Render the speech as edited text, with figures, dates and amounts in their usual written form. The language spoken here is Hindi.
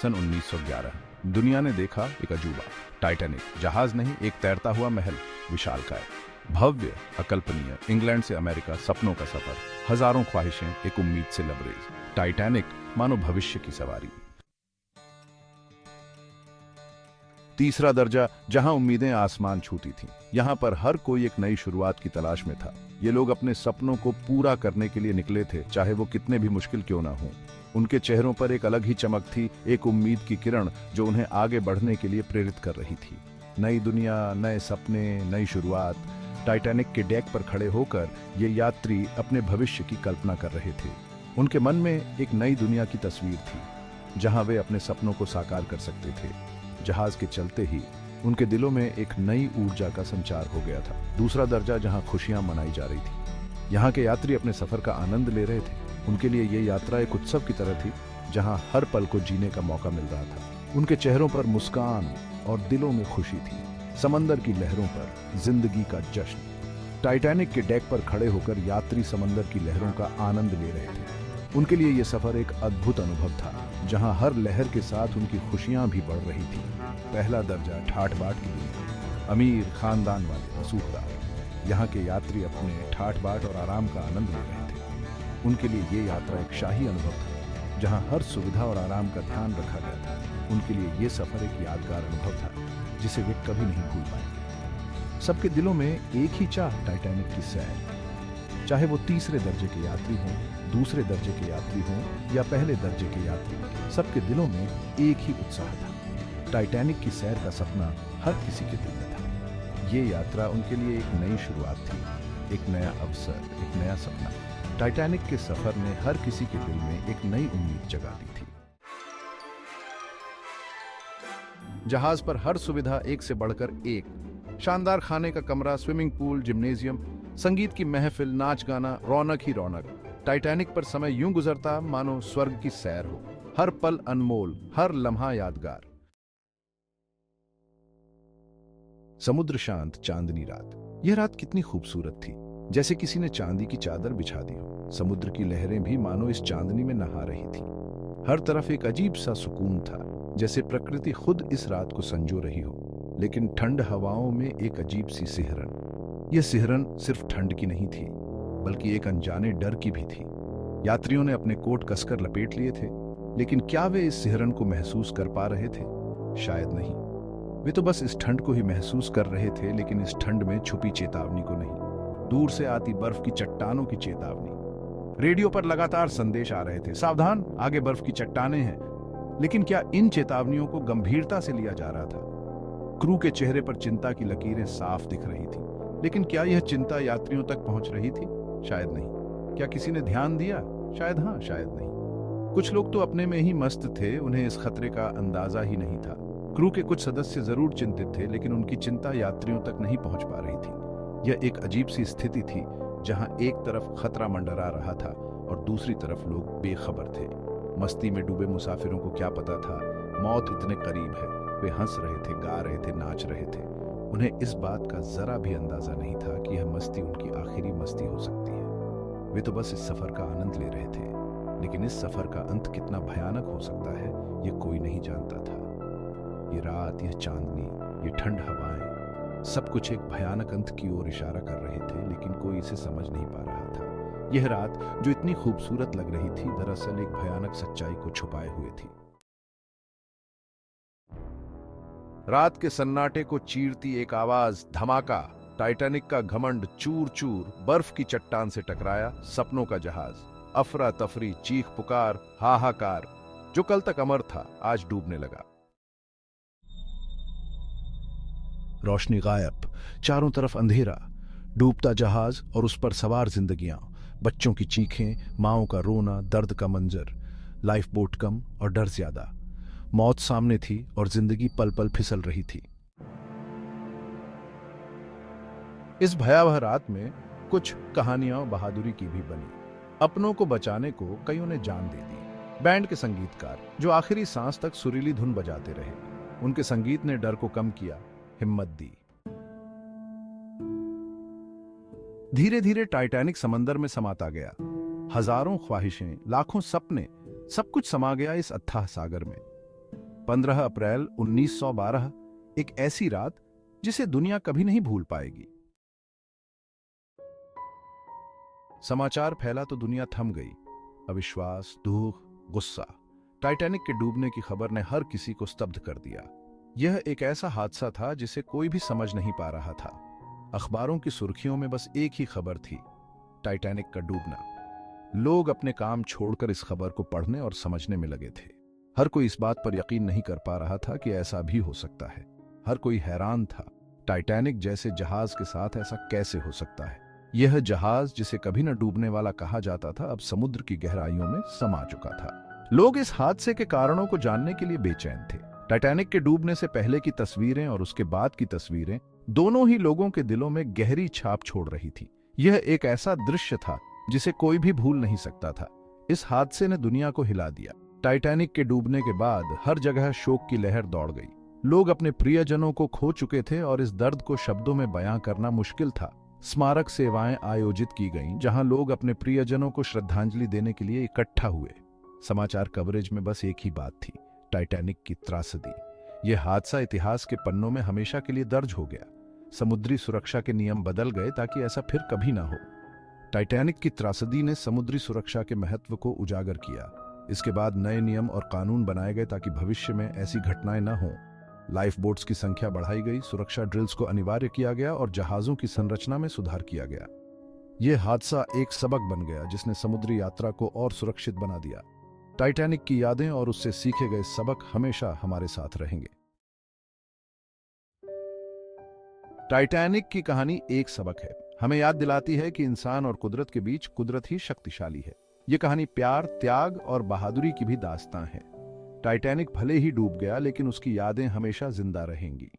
सन 1911। दुनिया ने देखा एक अजूबा, टाइटैनिक। जहाज नहीं, एक तैरता हुआ महल, विशालकाय, भव्य, अकल्पनीय। इंग्लैंड से अमेरिका, सपनों का सफर, हजारों ख्वाहिशें एक उम्मीद से लबरेज। टाइटैनिक मानो भविष्य की सवारी। तीसरा दर्जा, जहां उम्मीदें आसमान छूती थीं। यहां पर हर कोई एक नई शुरुआत की तलाश में था। ये लोग अपने सपनों को पूरा करने के लिए निकले थे, चाहे वो कितने भी मुश्किल क्यों ना हों। उनके चेहरों पर एक अलग ही चमक थी, एक उम्मीद की किरण जो उन्हें आगे बढ़ने के लिए प्रेरित कर रही थी। नई दुनिया, नए सपने, नई शुरुआत। टाइटैनिक के डेक पर खड़े होकर ये यात्री अपने भविष्य की कल्पना कर रहे थे। उनके मन में एक नई दुनिया की तस्वीर थी, जहां वे अपने सपनों को साकार कर सकते थे। जहाज के चलते ही उनके दिलों में एक नई ऊर्जा का संचार हो गया था। दूसरा दर्जा, जहां खुशियां मनाई जा रही थी। यहाँ के यात्री अपने सफर का आनंद ले रहे थे। उनके लिए ये यात्रा एक उत्सव की तरह थी, जहां हर पल को जीने का मौका मिल रहा था। उनके चेहरों पर मुस्कान और दिलों में खुशी थी। समंदर की लहरों पर जिंदगी का जश्न। टाइटैनिक के डेक पर खड़े होकर यात्री समंदर की लहरों का आनंद ले रहे थे। उनके लिए यह सफर एक अद्भुत अनुभव था, जहां हर लहर के साथ उनकी खुशियां भी बढ़ रही थी। पहला दर्जा, ठाठ बाट की दुनिया। अमीर खानदान वाले रसूखदार। यहाँ के यात्री अपने ठाठ बाट और आराम का आनंद ले रहे थे। उनके लिए ये यात्रा एक शाही अनुभव था, जहाँ हर सुविधा और आराम का ध्यान रखा गया था। उनके लिए ये सफर एक यादगार अनुभव था, जिसे वे कभी नहीं भूल पाएंगे। सबके दिलों में एक ही चाह, टाइटैनिक की सैर। चाहे वो तीसरे दर्जे के यात्री हों, दूसरे दर्जे के यात्री हों या पहले दर्जे के यात्री, सबके दिलों में एक ही उत्साह था। टाइटैनिक की सैर का सपना हर किसी के दिल में था। ये यात्रा उनके लिए एक नई शुरुआत थी, एक नया अवसर, एक नया सपना। टाइटैनिक के सफर ने हर किसी के दिल में एक नई उम्मीद जगा दी थी। जहाज पर हर सुविधा एक से बढ़कर एक। शानदार खाने का कमरा, स्विमिंग पूल, जिम्नेजियम, संगीत की महफिल, नाच गाना, रौनक ही रौनक। टाइटैनिक पर समय यूं गुजरता मानो स्वर्ग की सैर हो। हर पल अनमोल, हर लम्हा यादगार। समुद्र शांत, चांदनी रात। यह रात कितनी खूबसूरत थी, जैसे किसी ने चांदी की चादर बिछा दी हो। समुद्र की लहरें भी मानो इस चांदनी में नहा रही थी। हर तरफ एक अजीब सा सुकून था, जैसे प्रकृति खुद इस रात को संजो रही हो। लेकिन ठंड हवाओं में एक अजीब सी सिहरन। यह सिहरन सिर्फ ठंड की नहीं थी, बल्कि एक अनजाने डर की भी थी। यात्रियों ने अपने कोट कसकर लपेट लिए थे, लेकिन क्या वे इस सिहरन को महसूस कर पा रहे थे? शायद नहीं। वे तो बस इस ठंड को ही महसूस कर रहे थे, लेकिन इस ठंड में छुपी चेतावनी को नहीं। दूर से आती बर्फ की चट्टानों की चेतावनी। रेडियो पर लगातार संदेश आ रहे थे, सावधान, आगे बर्फ की चट्टानें हैं। लेकिन क्या इन चेतावनियों को गंभीरता से लिया जा रहा था? क्रू के चेहरे पर चिंता की लकीरें साफ दिख रही थी, लेकिन क्या यह चिंता यात्रियों तक पहुंच रही थी? शायद नहीं। क्या किसी ने ध्यान दिया? शायद हाँ, शायद नहीं। कुछ लोग तो अपने में ही मस्त थे, उन्हें इस खतरे का अंदाजा ही नहीं था। क्रू के कुछ सदस्य जरूर चिंतित थे, लेकिन उनकी चिंता यात्रियों तक नहीं पहुंच पा रही थी। यह एक अजीब सी स्थिति थी, जहां एक तरफ खतरा मंडरा रहा था और दूसरी तरफ लोग बेखबर थे। मस्ती में डूबे मुसाफिरों को क्या पता था, मौत इतने करीब है। वे हंस रहे थे, गा रहे थे, नाच रहे थे। उन्हें इस बात का जरा भी अंदाजा नहीं था कि यह मस्ती उनकी आखिरी मस्ती हो सकती है। वे तो बस इस सफर का आनंद ले रहे थे, लेकिन इस सफर का अंत कितना भयानक हो सकता है, यह कोई नहीं जानता था। ये रात, यह चांदनी, ये ठंड हवाएं, सब कुछ एक भयानक अंत की ओर इशारा कर रहे थे, लेकिन कोई इसे समझ नहीं पा रहा था। यह रात जो इतनी खूबसूरत लग रही थी, दरअसल एक भयानक सच्चाई को छुपाए हुए थी। रात के सन्नाटे को चीरती एक आवाज, धमाका। टाइटैनिक का घमंड चूर चूर बर्फ की चट्टान से टकराया। सपनों का जहाज, अफरा तफरी, चीख पुकार, हाहाकार। जो कल तक अमर था, आज डूबने लगा। रोशनी गायब, चारों तरफ अंधेरा, डूबता जहाज और उस पर सवार जिंदगियां, बच्चों की चीखें, माओं का रोना, दर्द का मंजर। लाइफ बोट कम और डर ज्यादा। मौत सामने थी और जिंदगी पल पल फिसल रही थी। इस भयावह रात में कुछ कहानियां बहादुरी की भी बनी। अपनों को बचाने को कईयों ने जान दे दी। बैंड के संगीतकार जो आखिरी सांस तक सुरीली धुन बजाते रहे, उनके संगीत ने डर को कम किया, हिम्मत दी। धीरे धीरे टाइटैनिक समंदर में समाता गया। हजारों ख्वाहिशें, लाखों सपने, सब कुछ समा गया इस अथाह सागर में। 15 अप्रैल 1912, एक ऐसी रात जिसे दुनिया कभी नहीं भूल पाएगी। समाचार फैला तो दुनिया थम गई। अविश्वास, दुख, गुस्सा। टाइटैनिक के डूबने की खबर ने हर किसी को स्तब्ध कर दिया। यह एक ऐसा हादसा था जिसे कोई भी समझ नहीं पा रहा था। अखबारों की सुर्खियों में बस एक ही खबर थी, टाइटैनिक का डूबना। लोग अपने काम छोड़कर इस खबर को पढ़ने और समझने में लगे थे। हर कोई इस बात पर यकीन नहीं कर पा रहा था कि ऐसा भी हो सकता है। हर कोई हैरान था, टाइटैनिक जैसे जहाज के साथ ऐसा कैसे हो सकता है। यह जहाज जिसे कभी न डूबने वाला कहा जाता था, अब समुद्र की गहराइयों में समा चुका था। लोग इस हादसे के कारणों को जानने के लिए बेचैन थे। टाइटैनिक के डूबने से पहले की तस्वीरें और उसके बाद की तस्वीरें दोनों ही लोगों के दिलों में गहरी छाप छोड़ रही थी। यह एक ऐसा दृश्य था जिसे कोई भी भूल नहीं सकता था। इस हादसे ने दुनिया को हिला दिया। टाइटैनिक के डूबने के बाद हर जगह शोक की लहर दौड़ गई। लोग अपने प्रियजनों को खो चुके थे और इस दर्द को शब्दों में बयां करना मुश्किल था। स्मारक सेवाएं आयोजित की गईं, जहां लोग अपने प्रियजनों को श्रद्धांजलि देने के लिए इकट्ठा हुए। समाचार कवरेज में बस एक ही बात थी, टाइटैनिक की त्रासदी। यह हादसा इतिहास के पन्नों में हमेशा के लिए दर्ज हो गया। समुद्री सुरक्षा के नियम बदल गए ताकि ऐसा फिर कभी ना हो। टाइटैनिक की त्रासदी ने समुद्री सुरक्षा के महत्व को उजागर किया। इसके बाद नए नियम और कानून बनाए गए ताकि भविष्य में ऐसी घटनाएं न हों। लाइफ बोट्स की संख्या बढ़ाई गई, सुरक्षा ड्रिल्स को अनिवार्य किया गया और जहाजों की संरचना में सुधार किया गया। यह हादसा एक सबक बन गया जिसने समुद्री यात्रा को और सुरक्षित बना दिया। टाइटैनिक की यादें और उससे सीखे गए सबक हमेशा हमारे साथ रहेंगे। टाइटैनिक की कहानी एक सबक है, हमें याद दिलाती है कि इंसान और कुदरत के बीच कुदरत ही शक्तिशाली है। यह कहानी प्यार, त्याग और बहादुरी की भी दास्तां है। टाइटैनिक भले ही डूब गया, लेकिन उसकी यादें हमेशा जिंदा रहेंगी।